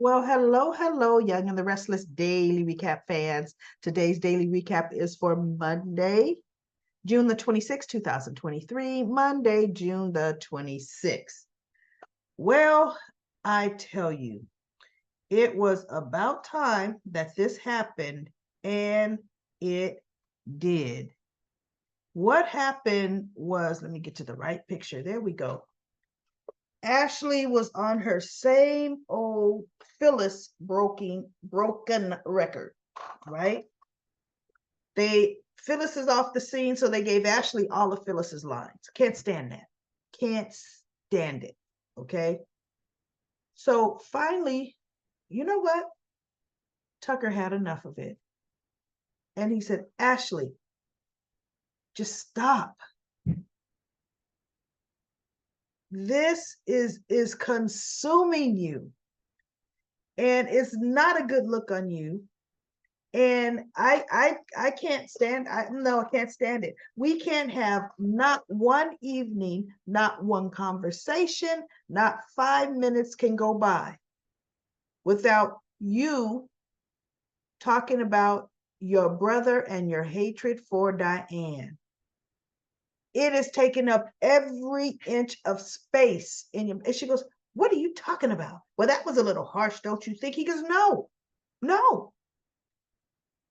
Well, hello, Young and the Restless Daily Recap fans. Today's daily recap is for Monday, June the 26th, 2023. Monday, June the 26th. Well, I tell you, it was about time that this happened, and it did. What happened was, let me get to the right picture. There we go. Ashley was on her same old Phyllis broken record, right? Phyllis is off the scene, so they gave Ashley all of Phyllis's lines. Can't stand that. Can't stand it. Okay. So finally, you know what? Tucker had enough of it. And he said, Ashley, just stop. This is consuming you. And it's not a good look on you. And I can't stand. I can't stand it. We can't have not one evening, not one conversation, not 5 minutes can go by without you talking about your brother and your hatred for Diane. It is taking up every inch of space in your. And she goes, "What are you talking about?" Well, that was a little harsh, don't you think? He goes, "No, no,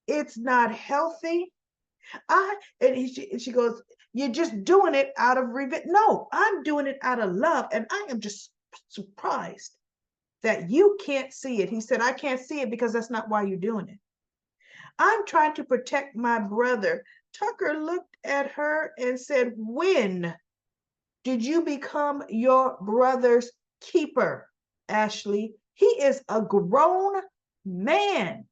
it's not healthy." And she goes, "You're just doing it out of revenge." No, I'm doing it out of love. And I am just surprised that you can't see it. He said, "I can't see it because that's not why you're doing it. I'm trying to protect my brother." Tucker looked at her and said, "When did you become your brother's keeper, Ashley? He is a grown man.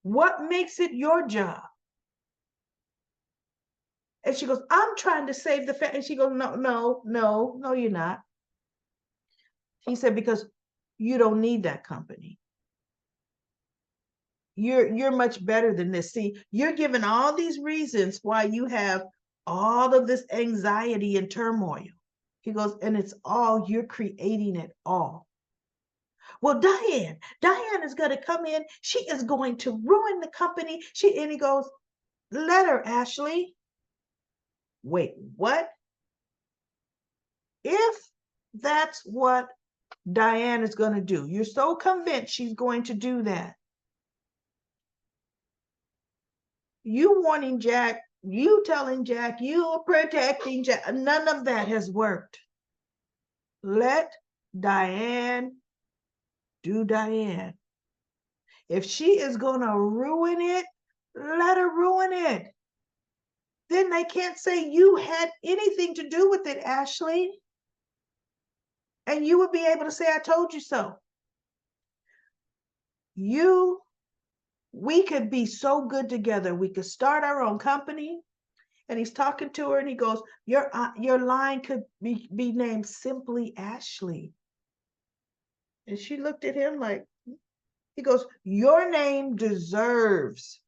What makes it your job?" And she goes, "I'm trying to save the family." And she goes, "No, no, no, no, you're not." He said, "Because you don't need that company. You're much better than this. See, you're given all these reasons why you have all of this anxiety and turmoil." He goes, "And it's all you're creating it all." Well, Diane is going to come in. She is going to ruin the company. And he goes, "Let her, Ashley." Wait, what? If that's what Diane is going to do, you're so convinced she's going to do that. You warning Jack, you telling Jack, you protecting Jack, none of that has worked. Let Diane do Diane. If she is going to ruin it, let her ruin it. Then they can't say you had anything to do with it, Ashley. And you would be able to say, "I told you so." We could be so good together. We could start our own company. And he's talking to her and he goes, your line could be named simply Ashley. And she looked at him like, he goes, "Your name deserves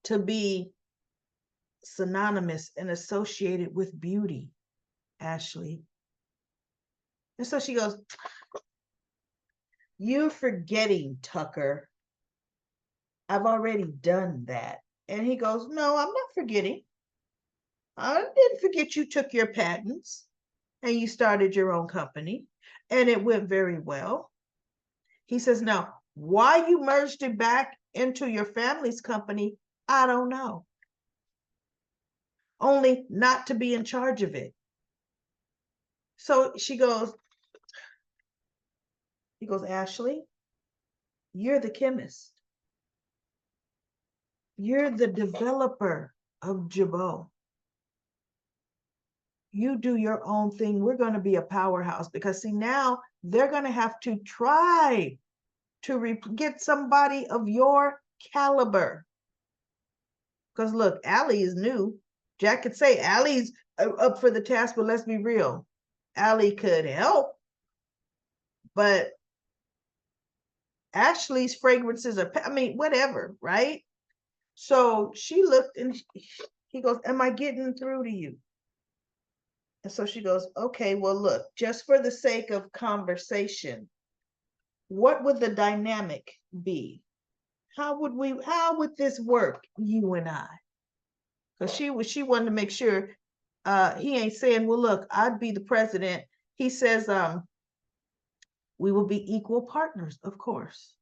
to be synonymous and associated with beauty, Ashley." And so she goes, "You're forgetting, Tucker. I've already done that." And he goes, "No, I'm not forgetting. I didn't forget you took your patents and you started your own company and it went very well." He says, "Now, why you merged it back into your family's company, I don't know. Only not to be in charge of it." So he goes, "Ashley, you're the chemist. You're the developer of Jabot. You do your own thing. We're going to be a powerhouse." Because see, now they're going to have to try to get somebody of your caliber. Because look, Allie is new. Jack could say Allie's up for the task, but let's be real. Allie could help, but Ashley's fragrances are, whatever, right? So she looked and he goes, "Am I getting through to you?" And so she goes, okay, well, look, just for the sake of conversation, what would the dynamic be? How would this work, you and I? Because she wanted to make sure he ain't saying, well, look, I'd be the president. He says, we will be equal partners, of course.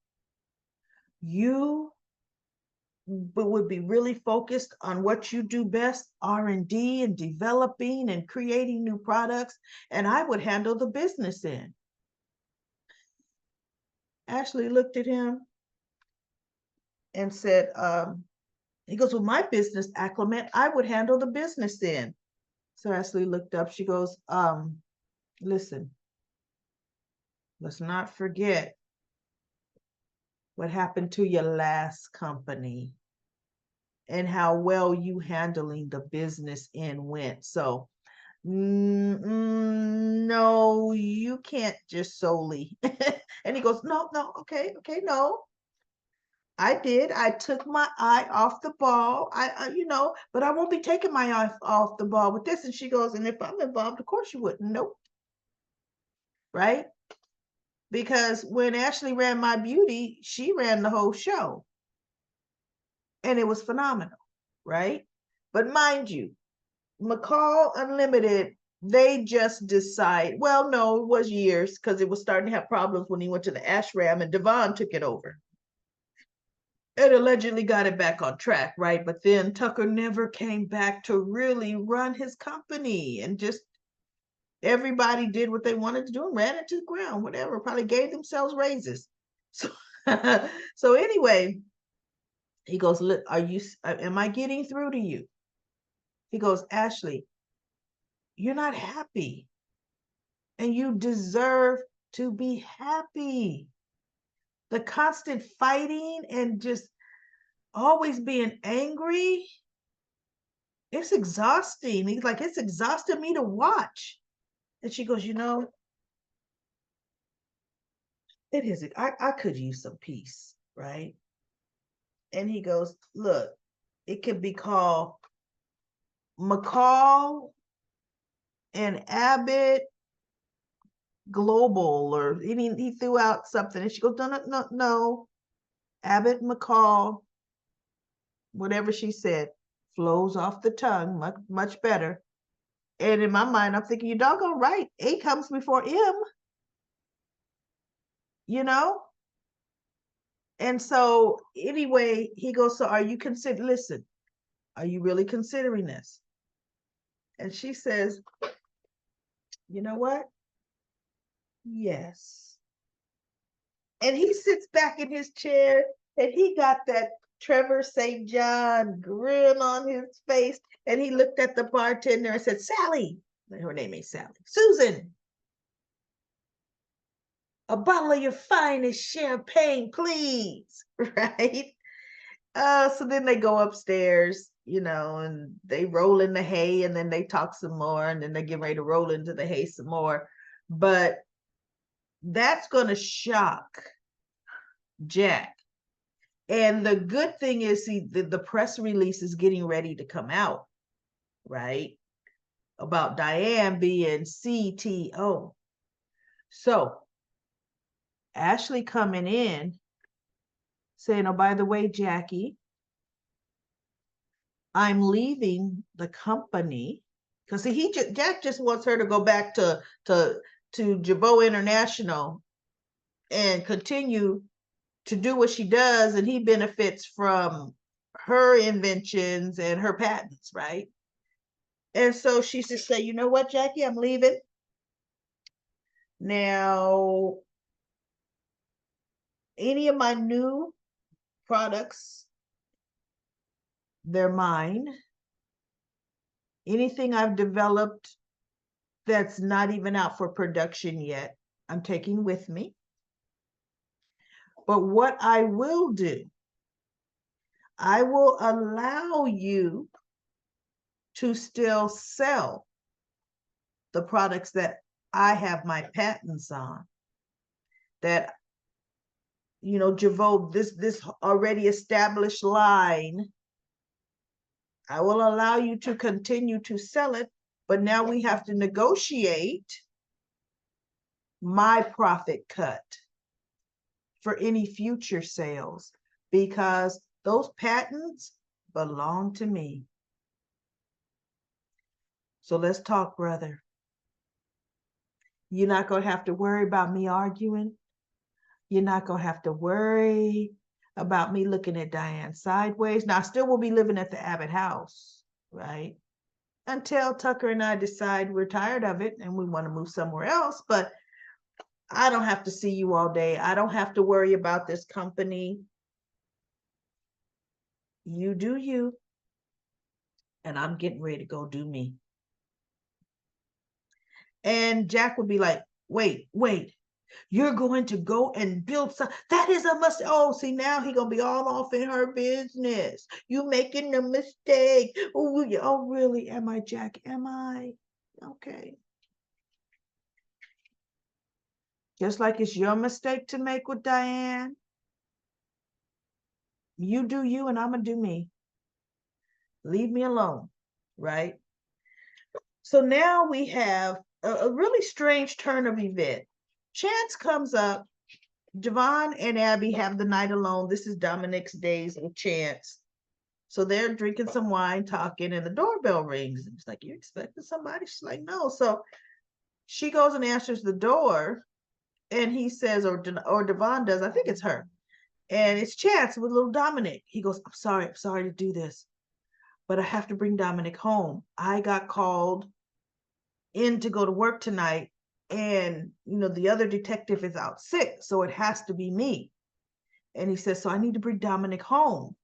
You would be really focused on what you do best, R&D and developing and creating new products, and I would handle the business end. Ashley looked at him and said, he goes, well, my business acclimate, I would handle the business end. So Ashley looked up, she goes, listen, let's not forget what happened to your last company and how well you handling the business end went. So no, you can't just solely. And he goes, no, okay, no. I did. I took my eye off the ball. But I won't be taking my eye off the ball with this. And she goes, and if I'm involved, of course you wouldn't. Nope. Right? Because when Ashley ran My Beauty, she ran the whole show. And it was phenomenal, right? But mind you, McCall Unlimited, they just decide, well, no, it was years because it was starting to have problems when he went to the ashram and Devon took it over. It allegedly got it back on track, right? But then Tucker never came back to really run his company, and just everybody did what they wanted to do and ran it to the ground, whatever, probably gave themselves raises. So, so anyway, he goes, look, am I getting through to you? He goes, Ashley, you're not happy and you deserve to be happy. The constant fighting and just always being angry, it's exhausting. He's like, it's exhausting me to watch. And she goes, it is. I could use some peace, right? And he goes, look, it could be called McCall and Abbott Global, or he threw out something. And she goes, no. Abbott McCall, whatever she said, flows off the tongue much, much better. And in my mind, I'm thinking, you're doggone right. A comes before M, you know? And so anyway, he goes, so are you listen, are you really considering this? And she says, you know what? Yes. And he sits back in his chair and he got that Trevor St. John grin on his face. And he looked at the bartender and said, Sally, her name ain't Sally, Susan, a bottle of your finest champagne, please. Right? So then they go upstairs, and they roll in the hay, and then they talk some more, and then they get ready to roll into the hay some more. But that's going to shock Jack. And the good thing is, the press release is getting ready to come out, right? About Diane being CTO. So Ashley coming in saying, oh, by the way, Jackie, I'm leaving the company, because Jack just wants her to go back to Jabot International and continue to do what she does, and he benefits from her inventions and her patents, right? And so she just say, you know what, Jackie, I'm leaving. Now, any of my new products, they're mine. Anything I've developed that's not even out for production yet, I'm taking with me. But what I will do, I will allow you to still sell the products that I have my patents on, that, Javoe, this already established line, I will allow you to continue to sell it, but now we have to negotiate my profit cut for any future sales because those patents belong to me. So let's talk, brother. You're not going to have to worry about me arguing. You're not going to have to worry about me looking at Diane sideways. Now, I still will be living at the Abbott house, right? Until Tucker and I decide we're tired of it and we want to move somewhere else. But I don't have to see you all day. I don't have to worry about this company. You do you. And I'm getting ready to go do me. And Jack would be like, wait, you're going to go and build some. That is a must. Oh, see, now he gonna be all off in her business. You making a mistake. Oh, really? Am I, Jack? Am I? Okay. Just like it's your mistake to make with Diane. You do you and I'm gonna do me. Leave me alone, right? So now we have a really strange turn of event. Chance comes up. Devon and Abby have the night alone. This is Dominic's days with Chance. So they're drinking some wine, talking, and the doorbell rings. And it's like, you expecting somebody? She's like, no. So she goes and answers the door, and he says, or Devon does, I think it's her. And it's Chance with little Dominic. He goes, I'm sorry to do this, but I have to bring Dominic home. I got called in to go to work tonight, and the other detective is out sick, so it has to be me. And he says, so I need to bring Dominic home.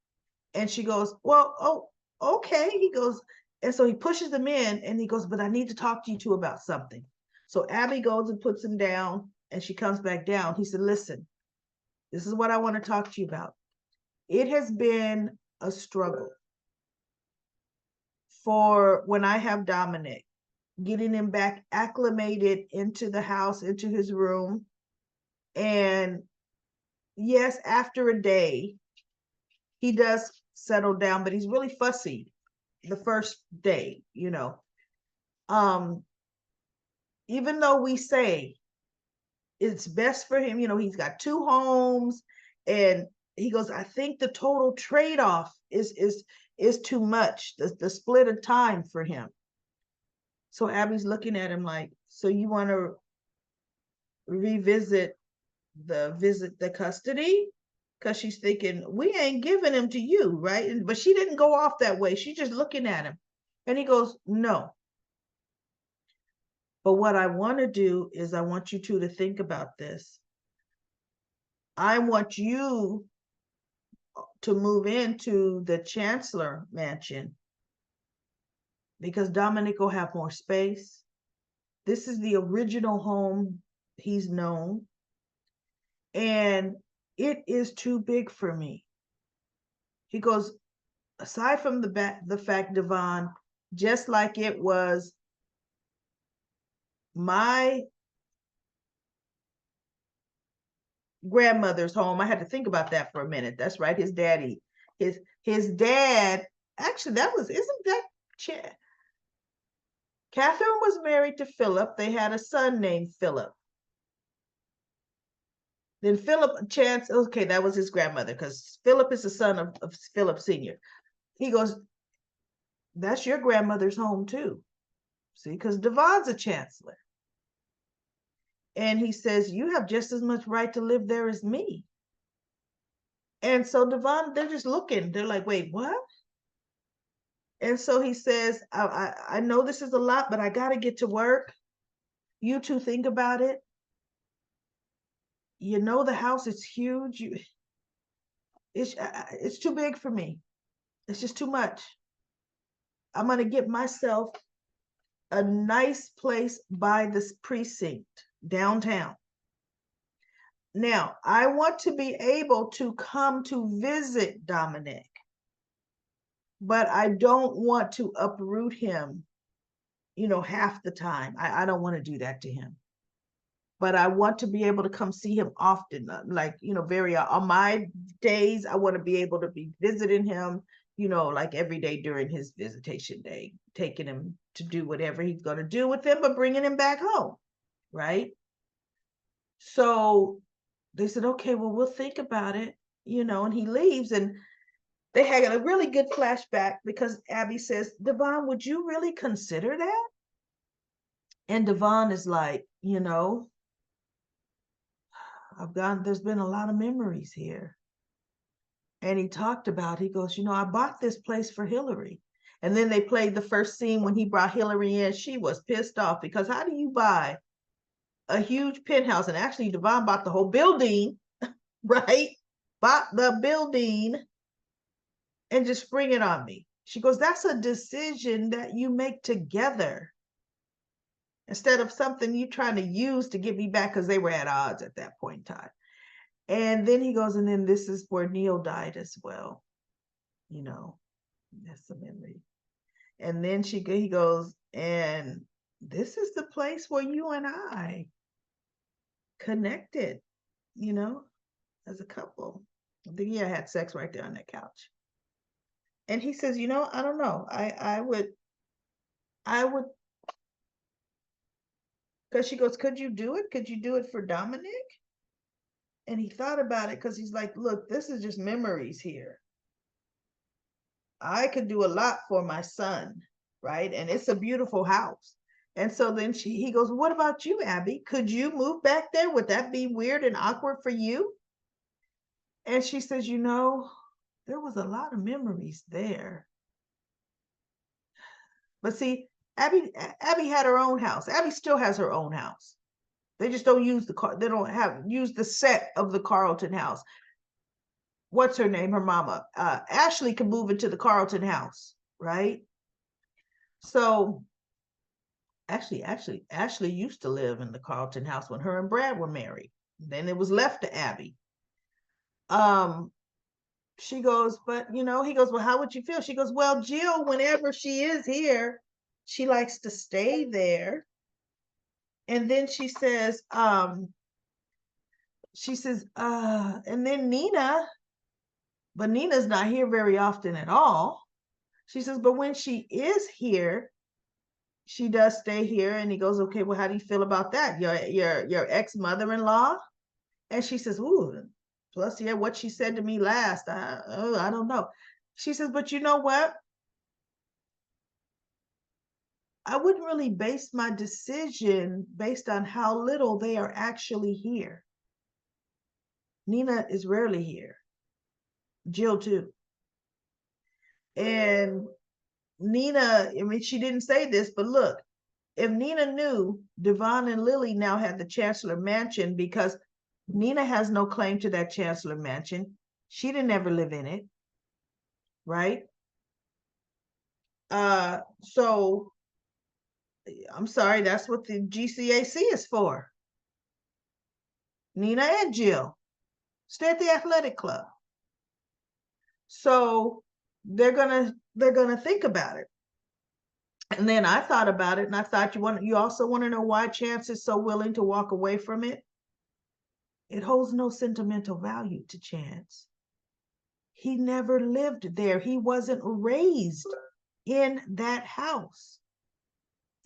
And she goes, well, oh, okay. He goes, and so he pushes them in and he goes, but I need to talk to you two about something. So Abby goes and puts him down and she comes back down. He said, listen, this is what I want to talk to you about. It has been a struggle for when I have Dominic, getting him back acclimated into the house, into his room. And yes, after a day, he does settle down, but he's really fussy the first day, even though we say it's best for him, he's got 2 homes, and he goes, I think the total trade-off is too much, the split of time for him. So Abby's looking at him like, so you want to revisit the custody? Because she's thinking, we ain't giving him to you, right? But she didn't go off that way. She's just looking at him. And he goes, no. But what I want to do is I want you two to think about this. I want you to move into the Chancellor mansion because Dominic will have more space. This is the original home he's known. And it is too big for me. He goes, aside from the fact, Devon, just like it was my grandmother's home. I had to think about that for a minute. That's right. His daddy, his dad, actually, isn't that Catherine was married to Philip. They had a son named Philip. Then Philip Chance, okay, that was his grandmother because Philip is the son of Philip Sr. He goes, that's your grandmother's home too. See, because Devon's a chancellor. And he says, you have just as much right to live there as me. And so Devon, they're just looking. They're like, wait, what? And so he says, I know this is a lot, but I got to get to work. You two think about it. The house is huge. It's too big for me. It's just too much. I'm going to get myself a nice place by this precinct downtown. Now, I want to be able to come to visit Dominic, but I don't want to uproot him, half the time. I don't want to do that to him. But I want to be able to come see him often, like, very on my days, I want to be able to be visiting him, like every day during his visitation day, taking him to do whatever he's going to do with him, but bringing him back home, right? So they said, okay, well, we'll think about it, and he leaves. And they had a really good flashback because Abby says, Devon, would you really consider that? And Devon is like, there's been a lot of memories here. And he talked about, he goes, I bought this place for Hillary. And then they played the first scene when he brought Hillary in. She was pissed off because how do you buy a huge penthouse? And actually, Devon bought the whole building, right? Bought the building and just spring it on me. She goes, that's a decision that you make together instead of something you trying to use to get me back, because they were at odds at that point in time. And then he goes, and then this is where Neil died as well. That's a memory. And then he goes, and this is the place where you and I connected, as a couple. I think I had sex right there on that couch. And he says, I don't know. I would, because she goes, could you do it? Could you do it for Dominic? And he thought about it because he's like, look, this is just memories here. I could do a lot for my son, right? And it's a beautiful house. And so then he goes, what about you, Abby? Could you move back there? Would that be weird and awkward for you? And she says, there was a lot of memories there. But see, Abby had her own house. Abby still has her own house. They just don't use they don't use the set of the Carlton house. What's her name? Her mama. Ashley can move into the Carlton house, right? So Ashley used to live in the Carlton house when her and Brad were married. Then it was left to Abby. She goes, but he goes, well, how would you feel? She goes, well, Jill, whenever she is here, she likes to stay there. And then she says, and then Nina, but Nina's not here very often at all. She says, but when she is here, she does stay here. And he goes, okay, well, how do you feel about that? Your ex-mother-in-law? And she says, ooh, plus, yeah, what she said to me last, I don't know. She says, but you know what? I wouldn't really base my decision based on how little they are actually here. Nina is rarely here. Jill too. And Nina, I mean, she didn't say this, but look, if Nina knew Devon and Lily now had the Chancellor Mansion, because Nina has no claim to that Chancellor Mansion. She didn't ever live in it, right? So I'm sorry, that's what the GCAC is for. Nina and Jill stay at the athletic club. So they're gonna think about it. And then I thought about it, and I thought you also want to know why Chance is so willing to walk away from it? It holds no sentimental value to Chance. He never lived there. He wasn't raised in that house.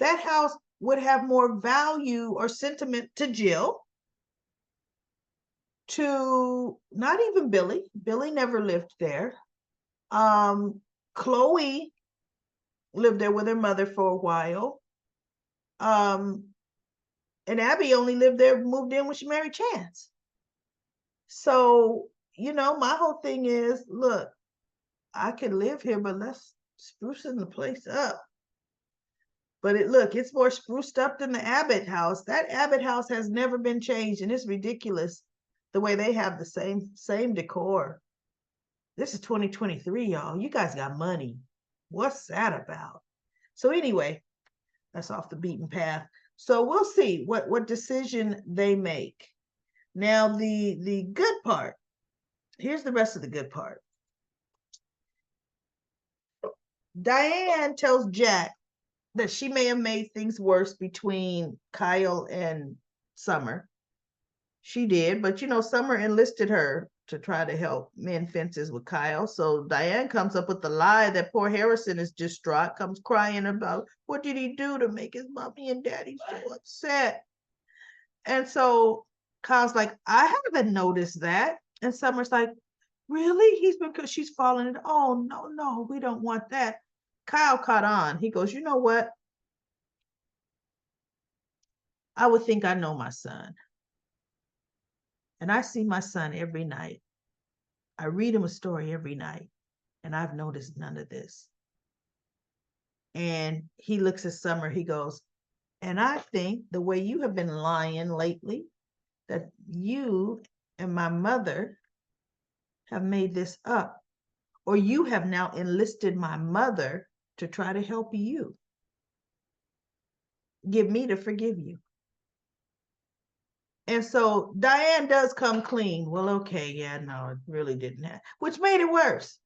That house would have more value or sentiment to Jill, to not even Billy. Billy never lived there. Chloe lived there with her mother for a while. And Abby only lived there, moved in when she married Chance. So, my whole thing is, look, I can live here, but let's sprucing the place up. But it's more spruced up than the Abbott house. That Abbott house has never been changed, and it's ridiculous the way they have the same decor. This is 2023, y'all. You guys got money. What's that about? So anyway, that's off the beaten path. So we'll see what decision they make. Now, the good part, here's the rest of the good part. Diane tells Jack that she may have made things worse between Kyle and Summer. She did, but Summer enlisted her to try to help mend fences with Kyle. So Diane comes up with the lie that poor Harrison is distraught, comes crying about what did he do to make his mommy and daddy so upset. And so Kyle's like, I haven't noticed that. And Summer's like, really? He's because she's falling in. Oh, no, no, we don't want that. Kyle caught on. He goes, you know what? I would think I know my son. And I see my son every night. I read him a story every night. And I've noticed none of this. And he looks at Summer. He goes, and I think the way you have been lying lately, that you and my mother have made this up, or you have now enlisted my mother to try to help you get me to forgive you. And so Diane does come clean. Well, okay, yeah, no, it really didn't happen, which made it worse,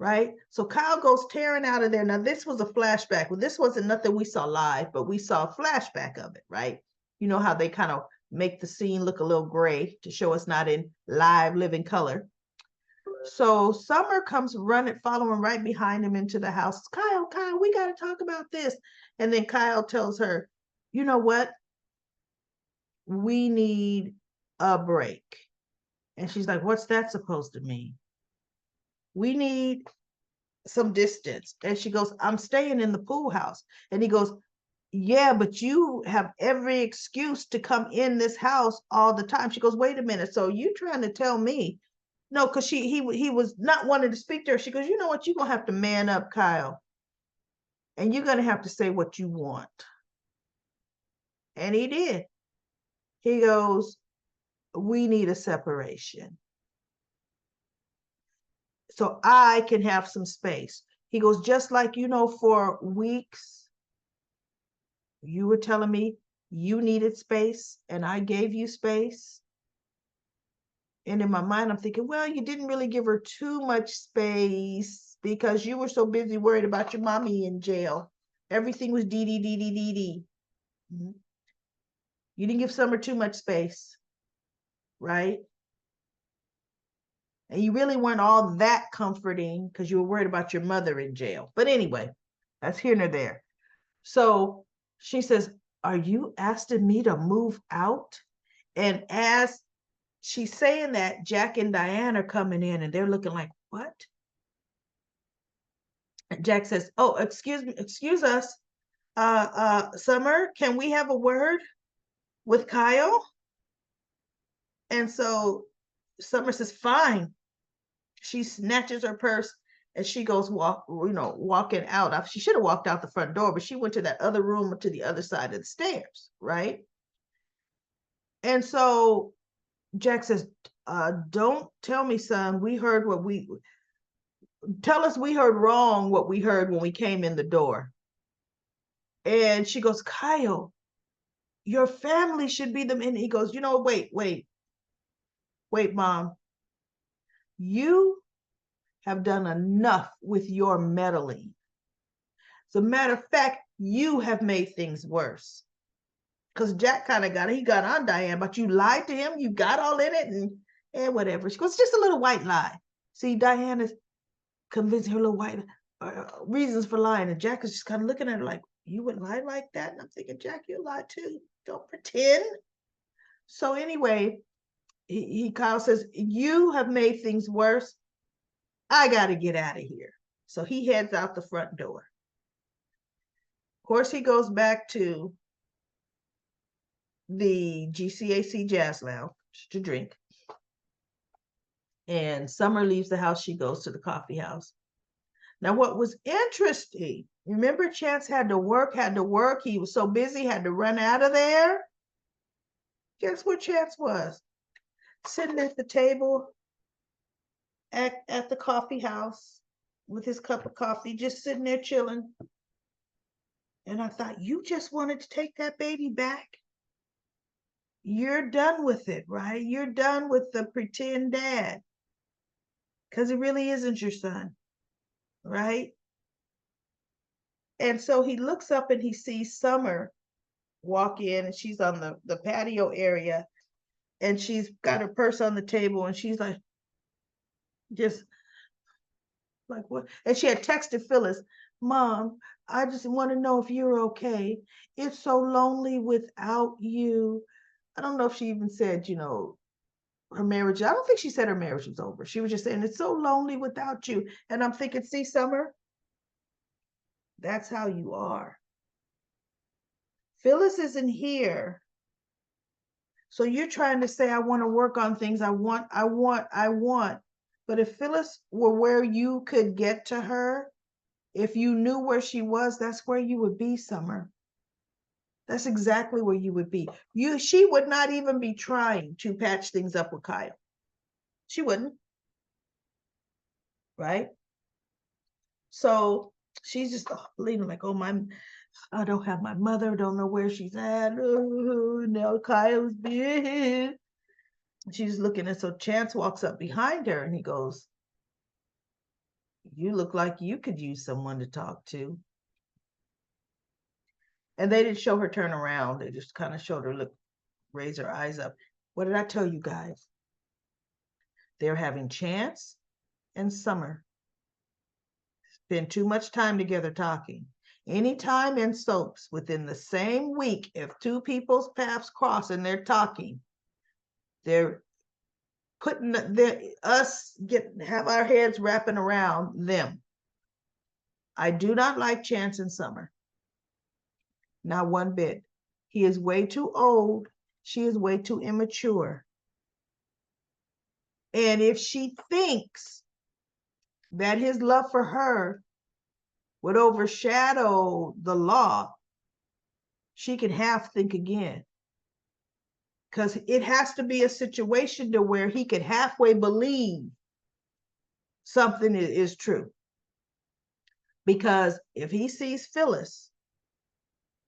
right? So Kyle goes tearing out of there. Now, this was a flashback. Well, this wasn't nothing we saw live, but we saw a flashback of it, right? You know how they kind of make the scene look a little gray to show us not in live living color. So Summer comes running, following right behind him into the house. Kyle, we got to talk about this. And then Kyle tells her, you know what? We need a break. And she's like, what's that supposed to mean? We need some distance. And she goes, I'm staying in the pool house. And he goes, yeah, but you have every excuse to come in this house all the time. She goes, wait a minute. So you trying to tell me? No, because he was not wanting to speak to her. She goes, you know what? You're going to have to man up, Kyle. And you're going to have to say what you want. And he did. He goes, we need a separation so I can have some space. He goes, just like, for weeks, you were telling me you needed space and I gave you space. And in my mind, I'm thinking, well, you didn't really give her too much space because you were so busy worried about your mommy in jail. Everything was dee. Mm-hmm. You didn't give Summer too much space, right? And you really weren't all that comforting because you were worried about your mother in jail. But anyway, that's here nor there. So she says, are you asking me to move out? And as she's saying that, Jack and Diane are coming in and they're looking like, what? And Jack says, oh, excuse us. Summer, can we have a word with Kyle? And so Summer says, fine. She snatches her purse and she goes walking out. She should have walked out the front door, but she went to that other room to the other side of the stairs, right? And so Jack says, don't tell me, son, tell us we heard wrong what we heard when we came in the door. And she goes, Kyle, your family should be them. And he goes, wait, Mom. You have done enough with your meddling. As a matter of fact, you have made things worse. Because Jack kind of he got on Diane, but you lied to him. You got all in it and whatever. She goes, just a little white lie. See, Diane is convincing her little white reasons for lying. And Jack is just kind of looking at her like, you would lie like that? And I'm thinking, Jack, you lie too. Don't pretend. So anyway, Kyle says, you have made things worse. I got to get out of here. So he heads out the front door. Of course, he goes back to the GCAC Jazz Lounge to drink. And Summer leaves the house. She goes to the coffee house. Now, what was interesting, remember Chance had to work. He was so busy, had to run out of there. Guess where Chance was? Sitting at the table at the coffee house with his cup of coffee, just sitting there chilling. And I thought, you just wanted to take that baby back? You're done with it, right? You're done with the pretend dad. Because it really isn't your son, right? And so he looks up and he sees Summer walk in, and she's on the patio area, and she's got her purse on the table, and she's like, Just like what? And she had texted Phyllis, Mom, I just want to know if you're okay. It's so lonely without you. I don't know if she even said, her marriage. I don't think she said her marriage was over. She was just saying, it's so lonely without you. And I'm thinking, see, Summer, that's how you are. Phyllis isn't here. So you're trying to say, I want to work on things. I want. But if Phyllis were where you could get to her, if you knew where she was, that's where you would be, Summer. That's exactly where you would be. She would not even be trying to patch things up with Kyle. She wouldn't, right? So she's just leaving like, oh, I don't have my mother, don't know where she's at. Oh, now Kyle's been. She's looking, and so Chance walks up behind her and he goes, you look like you could use someone to talk to. And they didn't show her turn around. They just kind of showed her raise her eyes up. What did I tell you guys? They're having Chance and Summer spend too much time together talking. Anytime in soaps within the same week, if two people's paths cross and they're talking, they're putting have our heads wrapping around them. I do not like Chance and Summer. Not one bit. He is way too old. She is way too immature. And if she thinks that his love for her would overshadow the law, she can half think again. Because it has to be a situation to where he could halfway believe something is true. Because if he sees Phyllis,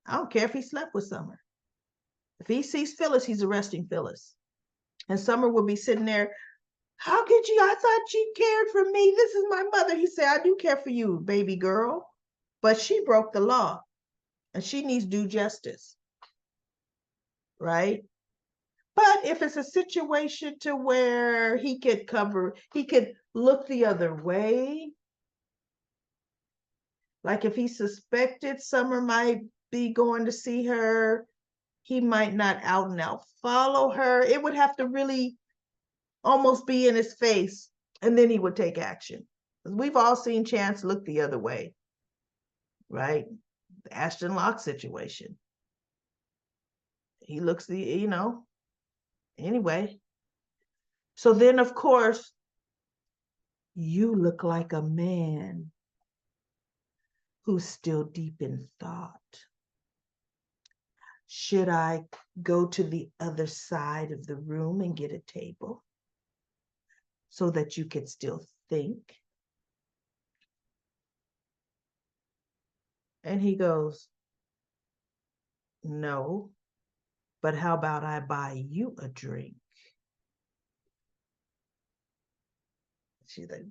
I don't care if he slept with Summer. If he sees Phyllis, he's arresting Phyllis. And Summer will be sitting there, how could you? I thought you cared for me. This is my mother. He said, I do care for you, baby girl. But she broke the law and she needs due justice. Right? But if it's a situation to where he could look the other way, like if he suspected Summer might be going to see her, he might not out and out follow her. It would have to really almost be in his face, and then he would take action. We've all seen Chance look the other way, right? The Ashton Locke situation. He looks anyway. So then, of course, you look like a man who's still deep in thought. Should I go to the other side of the room and get a table so that you can still think? And he goes, no, but how about I buy you a drink? She's like,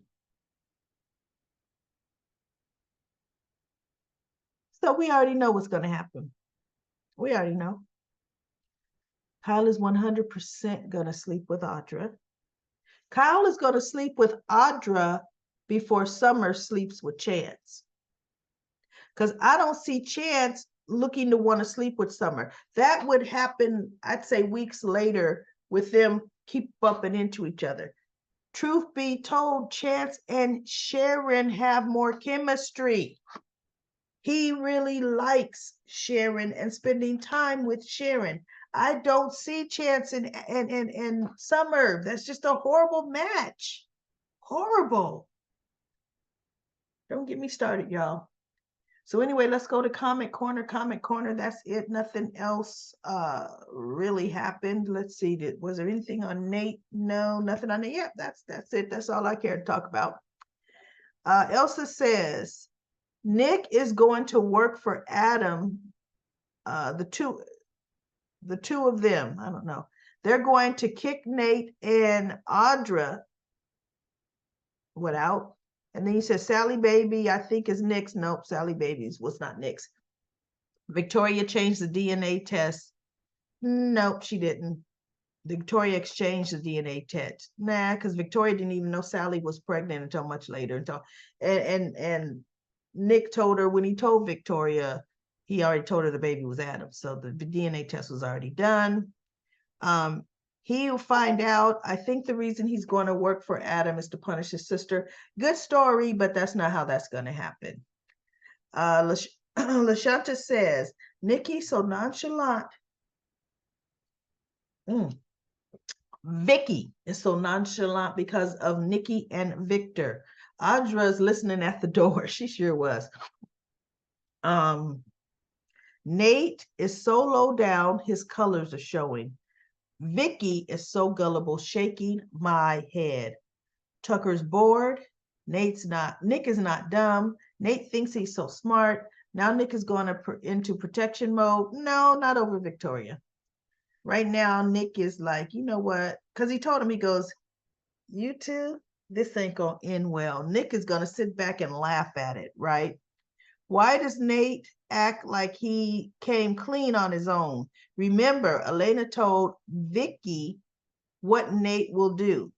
so we already know what's going to happen. We already know. Kyle is 100% going to sleep with Audra. Kyle is going to sleep with Audra before Summer sleeps with Chance. Because I don't see Chance looking to want to sleep with Summer. That would happen, I'd say, weeks later with them keep bumping into each other. Truth be told, Chance and Sharon have more chemistry. He really likes Sharon and spending time with Sharon. I don't see Chance and Summer. That's just a horrible match. Horrible. Don't get me started, y'all. So anyway, let's go to Comment Corner. Comment Corner, that's it. Nothing else really happened. Let's see, was there anything on Nate? No, nothing on Nate. Yeah, that's it. That's all I care to talk about. Elsa says, Nick is going to work for Adam. The two of them, I don't know. They're going to kick Nate and Audra out. And then he says, Sally Baby, I think is Nick's. Nope, Sally Baby's was not Nick's. Victoria changed the DNA test. Nope, she didn't. Victoria exchanged the DNA test. Nah, because Victoria didn't even know Sally was pregnant until much later. And Nick told her when he told Victoria, he already told her the baby was Adam. So the DNA test was already done. Um, he'll find out. I think the reason he's going to work for Adam is to punish his sister. Good story, but that's not how that's going to happen. Lashanta says, Nikki so nonchalant. Vicky is so nonchalant because of Nikki and Victor. Audra's listening at the door. She sure was. Nate is so low down, his colors are showing. Vicky is so gullible, shaking my head. Tucker's bored. Nick is not dumb. Nate thinks he's so smart. Now Nick is going into protection mode. No, not over Victoria. Right now, Nick is like, you know what? Because he told him, he goes, you two, this ain't going to end well. Nick is going to sit back and laugh at it, right? Why does Nate act like he came clean on his own? Remember, Elena told Vicky what Nate will do.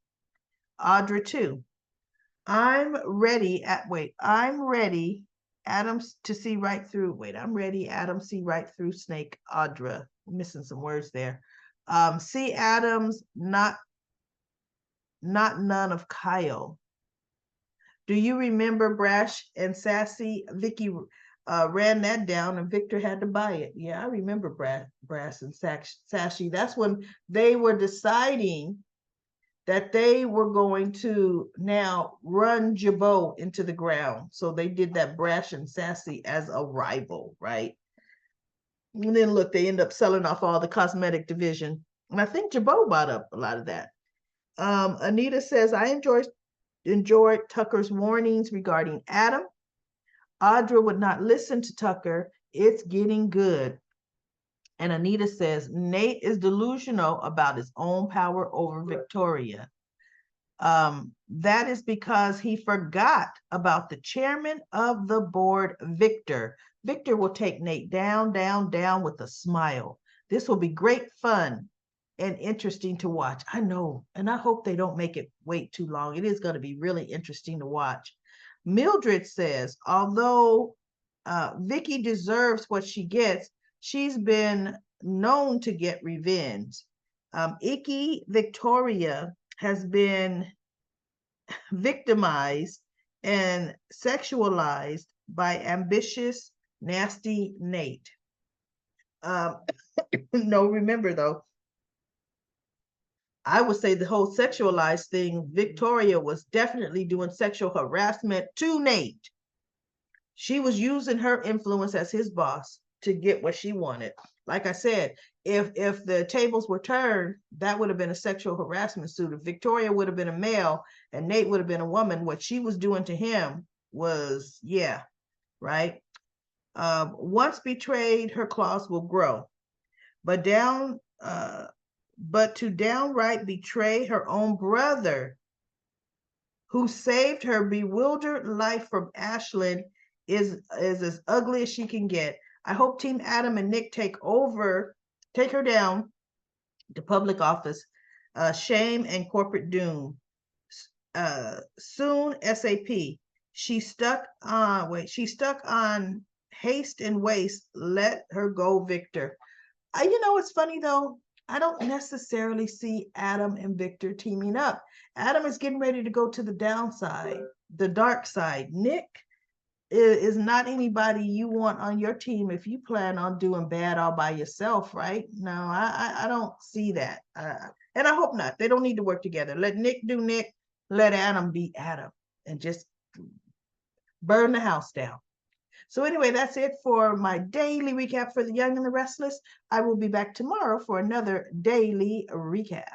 Audra too. I'm ready, Adam to see right through. Wait, I'm ready, Adam see right through Snake. Audra, I'm missing some words there. See Adams, not none of Kyle. Do you remember Brash and Sassy? Vicky ran that down and Victor had to buy it. Yeah, I remember Brass and Sassy. That's when they were deciding that they were going to now run Jabot into the ground. So they did that Brash and Sassy as a rival, right? And then look, they end up selling off all the cosmetic division. And I think Jabot bought up a lot of that. Anita says, I enjoyed Tucker's warnings regarding Adam. Audra would not listen to Tucker. It's getting good. And Anita says, Nate is delusional about his own power over Victoria. That is because he forgot about the chairman of the board, Victor. Victor will take Nate down, down, down with a smile. This will be great fun and interesting to watch. I know, and I hope they don't make it wait too long. It is going to be really interesting to watch. Mildred says, although Vicky deserves what she gets, she's been known to get revenge. Icky Victoria has been victimized and sexualized by ambitious, nasty Nate. No, remember though, I would say the whole sexualized thing, Victoria was definitely doing sexual harassment to Nate. She was using her influence as his boss to get what she wanted. Like I said, if the tables were turned, that would have been a sexual harassment suit. If Victoria would have been a male and Nate would have been a woman, what she was doing to him was, yeah, right? Once betrayed, her claws will grow. But to downright betray her own brother, who saved her bewildered life from Ashlyn, is as ugly as she can get. I hope Team Adam and Nick take her down to public office, shame and corporate doom. Soon, SAP. She's stuck on haste and waste. Let her go, Victor. It's funny though. I don't necessarily see Adam and Victor teaming up. Adam is getting ready to go to the downside, the dark side. Nick is not anybody you want on your team if you plan on doing bad all by yourself, right? No, I don't see that. And I hope not. They don't need to work together. Let Nick do Nick. Let Adam be Adam and just burn the house down. So anyway, that's it for my daily recap for The Young and the Restless. I will be back tomorrow for another daily recap.